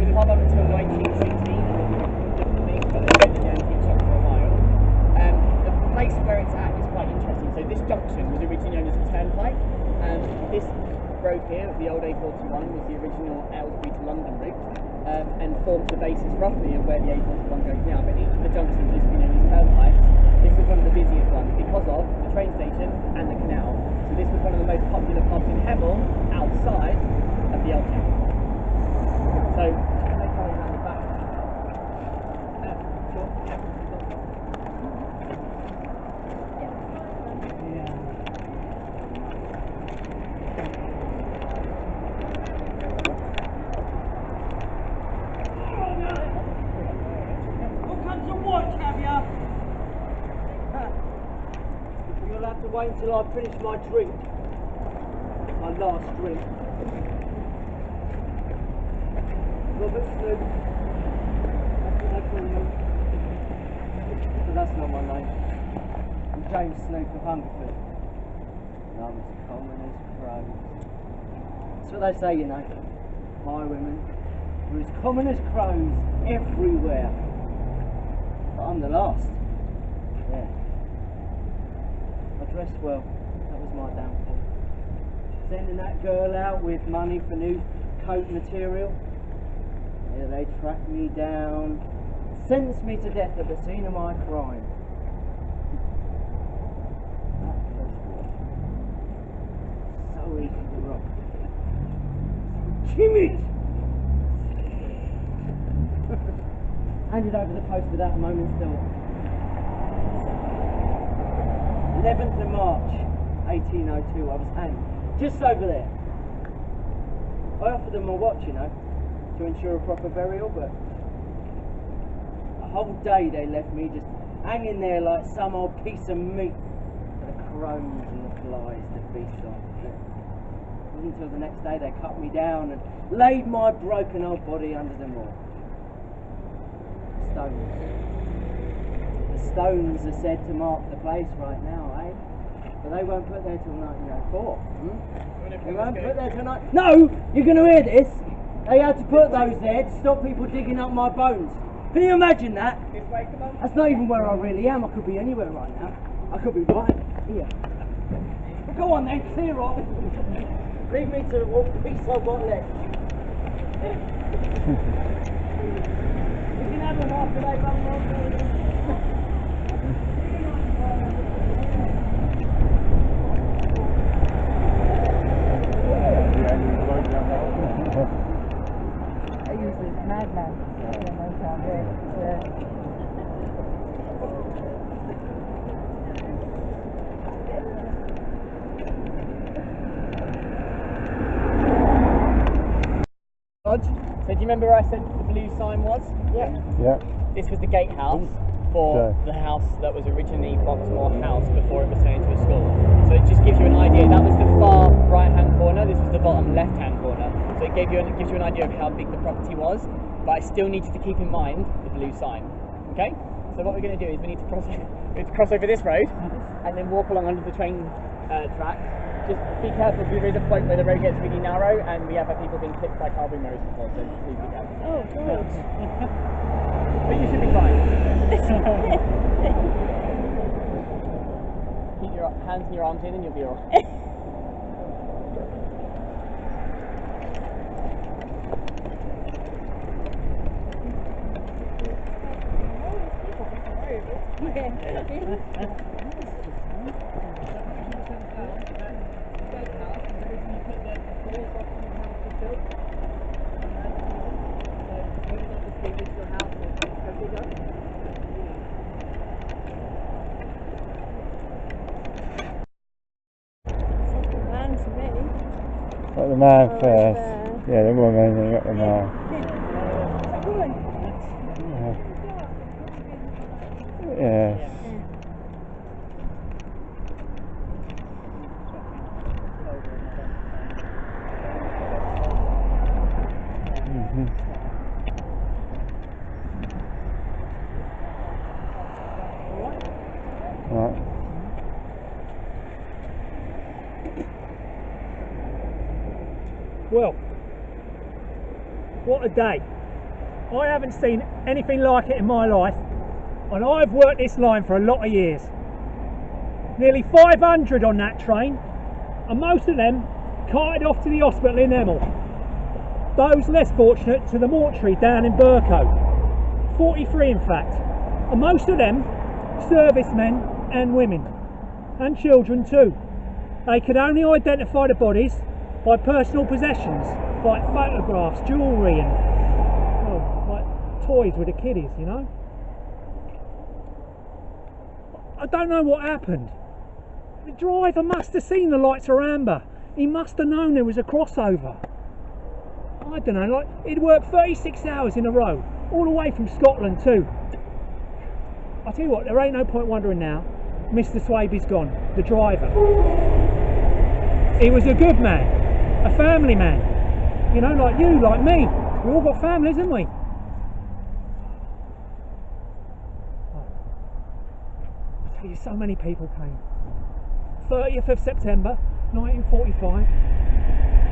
the pub up until 1916, but they've been in the antique shop for a while. The place where it's at is quite interesting. So this junction was originally known as a turnpike, and this road here, the old A41, was the original Aylesbury to London route, and forms the basis roughly of where the A41 goes now. But each of the junctions used to be known as turnpikes. This was one of the busiest ones because of the train station and the canal. So this was one of the most popular pubs in Hebble outside of the old town. So, can I carry around the back? Sure. Yeah. You'll have to wait until I finish my drink. My last drink. Robert Snoop. That's what they call me. But that's not my name. I'm James Snoop of Hungerford. And I'm as common as crows. That's what they say, you know. My women are as common as crows everywhere. But I'm the last. Yeah. I dressed well. That was my downfall. Sending that girl out with money for new coat material. Yeah, they tracked me down, sentenced me to death at the scene of my crime. That first one. So easy to rob. Timid! Handed over the post without a moment's thought. 11th of March 1802, I was hanged, just over there. I offered them my watch, you know, to ensure a proper burial, but a whole day they left me just hanging there like some old piece of meat for the crows and the flies to feast on. It wasn't until the next day they cut me down and laid my broken old body under them all. Stones. The stones are said to mark the place right now, eh? But they won't put there till 1904. They won't put there till No! You're going to hear this! They had to put those there to stop people digging up my bones. Can you imagine that? This way, come on. That's not even where I really am. I could be anywhere right now. I could be right here. But go on then, clear off. Leave me to what piece I've got left. We can have them after they come along. I usually madman. So do you remember where I said the blue sign was? Yeah. Yeah. This was the gatehouse for the house that was originally Boxmoor House before it was turned into a school. So it just gives you an idea. That was the far right-hand corner. This was the bottom left-hand corner. So it gives you an idea of how big the property was. But I still needed to keep in mind the blue sign. Okay. So what we're going to do is we need to cross over this road and then walk along under the train track. Just be careful, because there is a point where the road gets really narrow and we have had people being clipped by car boom roads before, so please be careful. Oh, God. But you should be fine. Keep your hands and your arms in and you'll be alright. Got the man first. Yeah, the woman, then got the man. Yes. Right. Well, what a day. I haven't seen anything like it in my life, and I've worked this line for a lot of years. Nearly 500 on that train, and most of them carted off to the hospital in Hemel. Those less fortunate to the mortuary down in Burco. 43 in fact, and most of them servicemen and women, and children too. They could only identify the bodies by personal possessions, like photographs, jewellery and like toys with the kiddies, you know. I don't know what happened. The driver must have seen the lights are amber. He must have known there was a crossover. I don't know, like he'd worked 36 hours in a row, all the way from Scotland too. I tell you what, there ain't no point wondering now. Mr. Swaby's gone, the driver. He was a good man, a family man. You know, like you, like me. We all got families, haven't we? I tell you, so many people came. 30th of September 1945.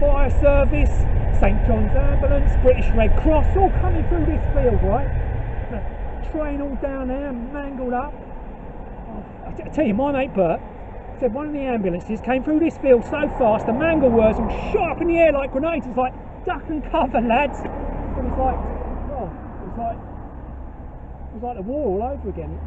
Fire service, St John's Ambulance, British Red Cross, all coming through this field, right? The train all down there, mangled up. I tell you, my mate Bert said one of the ambulances came through this field so fast, the mangle words all shot up in the air like grenades. It's like, duck and cover, lads. It was like, well, it was like the war all over again.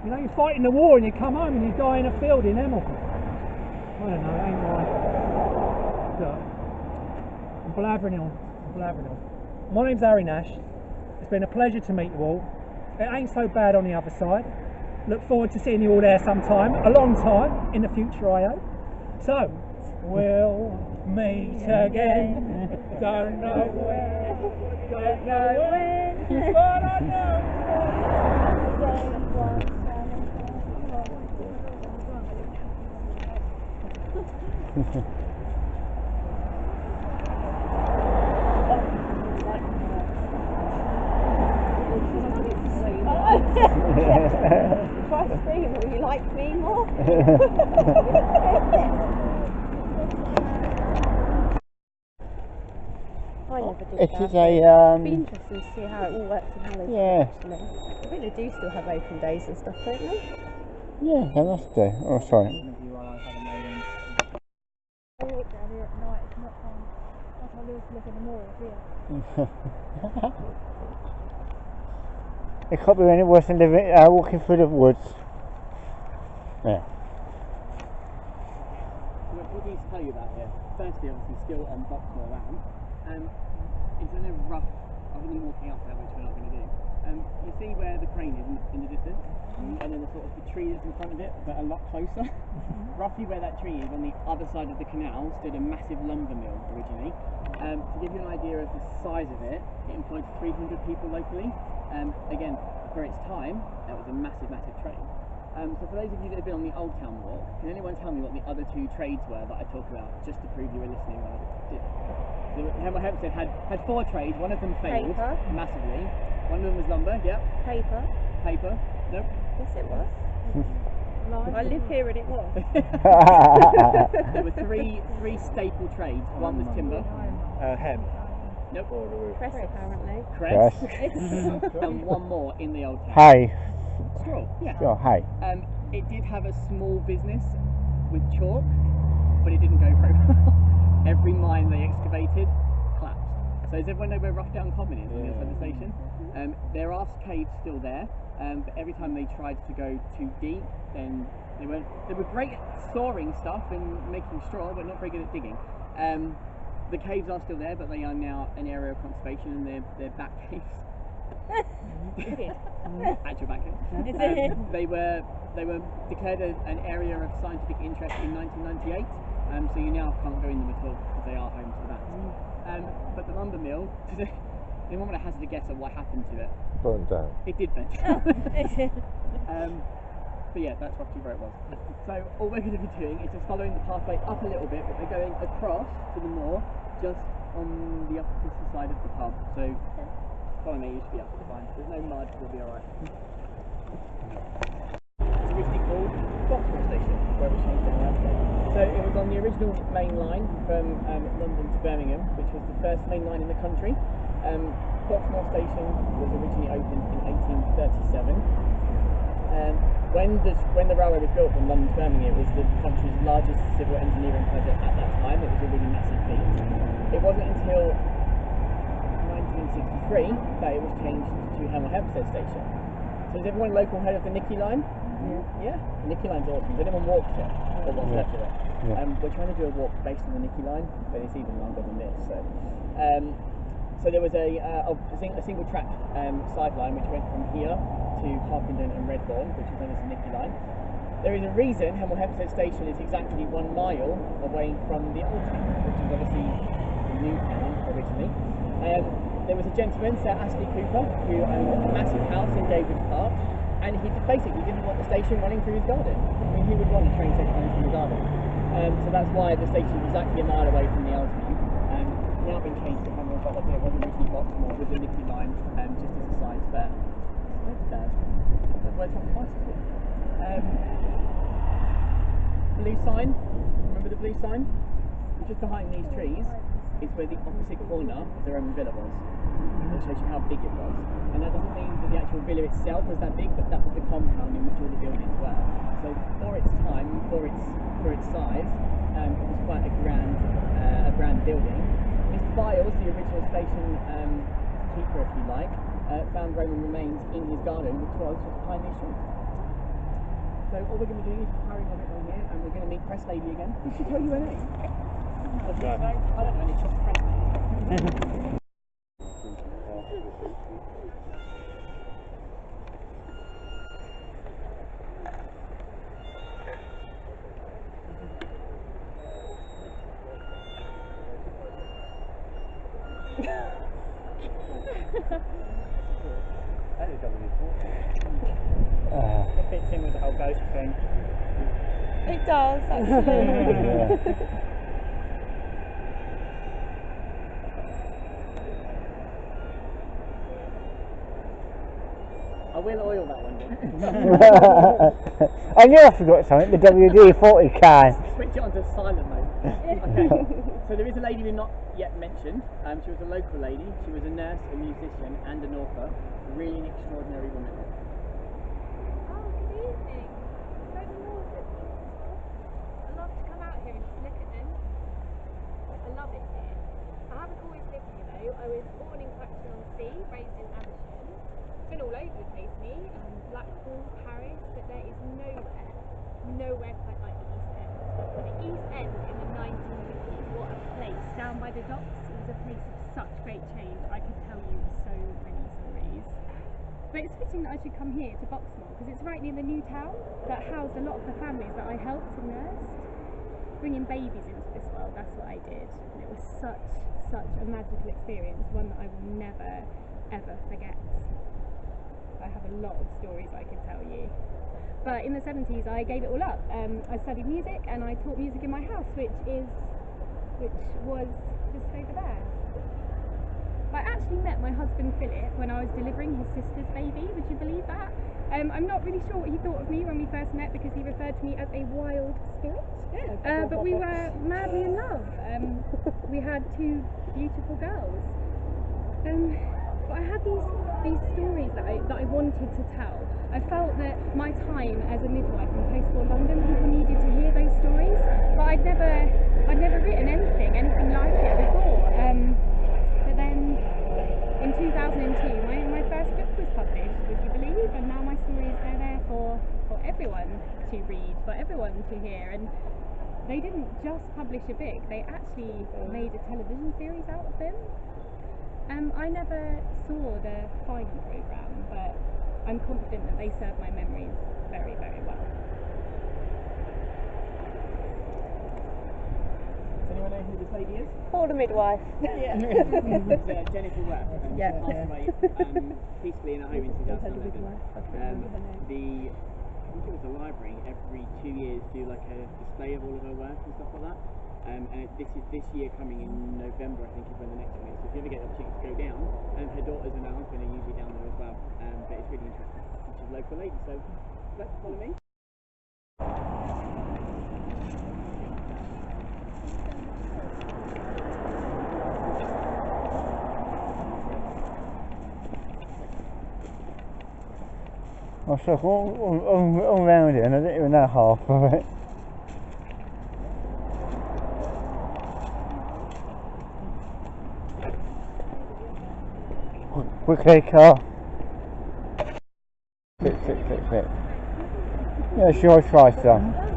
You know, you're fighting the war and you come home and you die in a field in Hemel. I don't know, it ain't right. Look, I'm blabbering on. My name's Harry Nash. It's been a pleasure to meet you all. It ain't so bad on the other side. Look forward to seeing you all there sometime, a long time in the future, I hope. So, we'll meet again. Don't know where, don't know when, but I know. Trust me, will you like me more? I never did It that. is a It'd be interesting to see how it all works and how they Yeah. actually. I think they do still have open days and stuff, don't they? yeah, they must do. Oh, sorry. I walk down here at night, it's not fun. Like I live in the moors here. It can't be any worse than walking through the woods. Yeah. What do you tell you about here? Firstly, obviously, still on Boxmoor land. It's in a rough. I'm going to be walking up there, which we're not going to do. You see where the crane is in the distance, and then the sort of the trees in front of it, but a lot closer. Roughly where that tree is, on the other side of the canal, stood a massive lumber mill originally. To give you an idea of the size of it, it employed 300 people locally. Again, for its time, that was a massive train. So for those of you that have been on the Old Town Walk, can anyone tell me what the other two trades were that I talk about, just to prove you were listening when I did? So Hemel Hempstead had 4 trades, one of them failed Paper. massively. One of them was lumber, yep. Paper. Paper, nope. Yes, it was. I live here and it was. There were three staple trades. One was timber. Hem. Nope. Press, apparently. Cress. And one more in the Old Town. Hay. Straw, yeah. Oh, hay. It did have a small business with chalk, but it didn't go very well. Every mine they excavated collapsed. So does everyone know where Rough Down Common is on the other side of the station? There are caves still there, but every time they tried to go too deep, then they were great at storing stuff and making straw, but not very good at digging. The caves are still there, but they are now an area of conservation, and they're bat caves. Actual bat caves. They were declared an area of scientific interest in 1998. So you now can't go in them at all because they are home to the bats. But the lumber mill, anyone want to hazard a guess at what happened to it? Burned down. It did burn down. But yeah, that's roughly where it was. So all we're going to be doing is just following the pathway up a little bit, but we're going across to the moor, just on the opposite side of the pub. So follow me, you should be absolutely fine. There's no mud, we'll be alright. It's originally called Boxmoor Station, where it was changed in the outside. So it was on the original main line from London to Birmingham, which was the first main line in the country. Boxmoor station was originally opened in 1837. When the railway was built from London to Birmingham, it was the country's largest civil engineering project at that time. It was a really massive feat. It wasn't until 1963 that it was changed to Hemel Hempstead station. So has everyone local heard of the Nicky line? Yeah? The Nicky line's awesome. Has anyone walked it? Or what's left of it? Yeah. We're trying to do a walk based on the Nicky line, but it's even longer than this. So there was a single track sideline which went from here to Harpenden and Redbourne, which is known as the Nicky line. There is a reason Hemel Hempstead station is exactly 1 mile away from the old town, which is obviously the new town originally. There was a gentleman, Sir Astley Cooper, who owned a massive house in David's Park, and he basically didn't want the station running through his garden. I mean, who would want a train station running through the garden? So that's why the station is exactly a mile away from the old town. Now been changed to Hemel, but it was originally Boxmoor with the Nicky line, just as a side spare. That's bad. That's why it's not prices for. Blue sign. Remember the blue sign? Just behind these trees is where the opposite corner of the Roman villa was. That shows you how big it was. And that doesn't mean that the actual villa itself was that big, but that was the compound in which all the buildings were. So for its time, for its size, it was quite a grand building. Mr. Biles, the original station keeper, if you like, found Roman remains in his garden, which was just behind these trees. So all we're going to do is carry on it on here, and we're going to meet Press Lady again. Did she tell you her name? I don't know, it's just Press Lady. It fits in with the whole ghost thing. It does, actually. I will oil that one, Dick. I knew I forgot something, the WD-40 can. Switch it onto silent mode. Okay, so there is a lady we've not yet mentioned. She was a local lady. She was a nurse, a musician, and an author. Really an extraordinary woman. Oh, good evening. Very northern. I love to come out here and just look at them. I love it here. I haven't always lived here though. I was born in Clacton-on-Sea, raised in Amersham. Been all over the place, me. Blackpool, Paris, but there is nowhere quite like the East End. The East End in the 1950s, what a place. Down by the docks, it was a place of such great change. I could tell you so many stories. But it's fitting that I should come here to Boxmoor because it's right near the new town that housed a lot of the families that I helped and nursed. Bringing babies into this world, that's what I did. And it was such a magical experience, one that I will never, ever forget. I have a lot of stories I could tell you. But in the 70s I gave it all up. I studied music and I taught music in my house, which was just over there. I actually met my husband Philip when I was delivering his sister's baby, would you believe that? I'm not really sure what he thought of me when we first met because he referred to me as a wild spirit. But we were madly in love. We had 2 beautiful girls. But I had these stories that I wanted to tell. I felt that my time as a midwife in post-war London, people needed to hear those stories, but I'd never written anything like it before. But then in 2002, my first book was published, would you believe? And now my stories are there for everyone to read, for everyone to hear. And they didn't just publish a book; they actually made a television series out of them. I never saw the final programme, but I'm confident that they serve my memories very, very well. Does anyone know who this lady is? Or the midwife. Yeah. It's Jennifer Webb. She passed away peacefully in her home in 2011. I think it was a library every 2 years do like a display of all of her work and stuff like that. And this year coming in November, I think is when the next one is. So if you ever get the opportunity to go down, her daughters and her husband are usually down there as well. But it's really interesting. She's a local lady, so let's follow me. I was like all round it and I didn't even know half of it. Quickly, car. Sit. Yeah, sure, I'll try some.